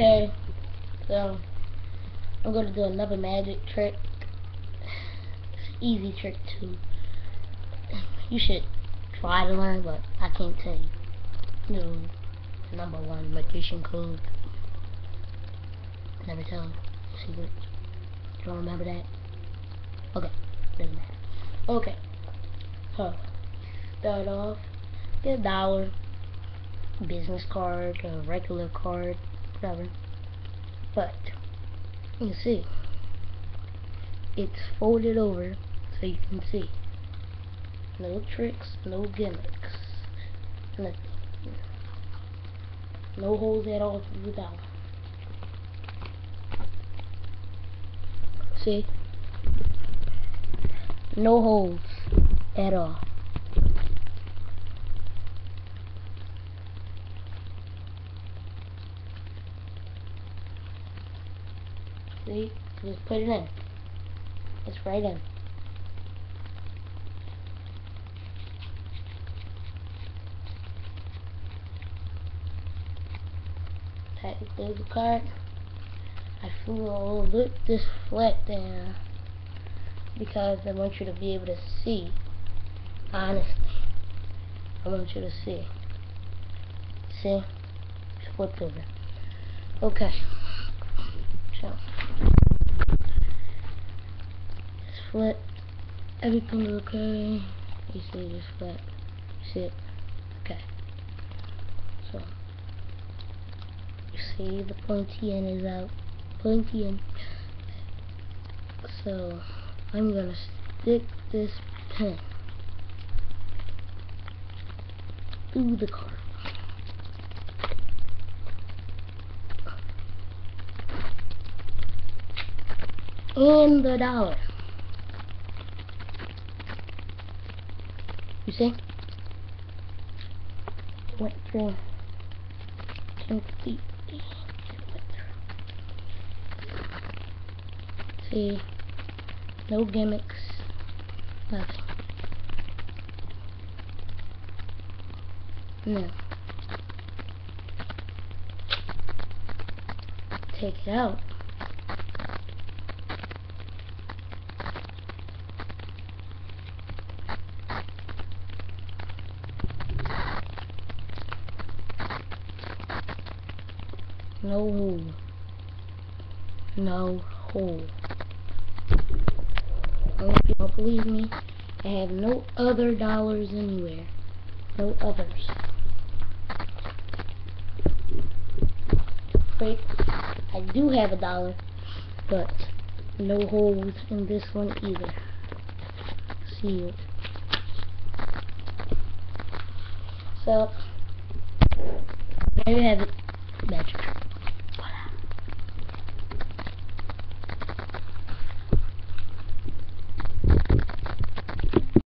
Okay, so I'm going to do another magic trick. Easy trick too. You should try to learn, but I can't tell you. No, #1 magician code. Never tell secrets. You don't remember that? Okay, doesn't matter. Okay, so start off. Get $1, business card, a regular card, whatever. But you see, it's folded over so you can see. No tricks, no gimmicks, nothing. No holes at all through the $1. See? No holes at all. See? Just put it in. It's right in. Technically the card. I will lift this flat down because I want you to be able to see. Honestly, I want you to see. See? It's flipped over. Okay. So it's flipped. Everything's okay. You see this flat. You see it? Okay. So you see the pointy end is out. Pointy end. So I'm gonna stick this pen through the card. And the $1. You see? Went through completely. See? No gimmicks. Nothing. No. Take it out. No hole. No hole. And if you don't believe me, I have no other $1 anywhere. No others. Wait, I do have $1, but no holes in this one either. Sealed. So, there you have it.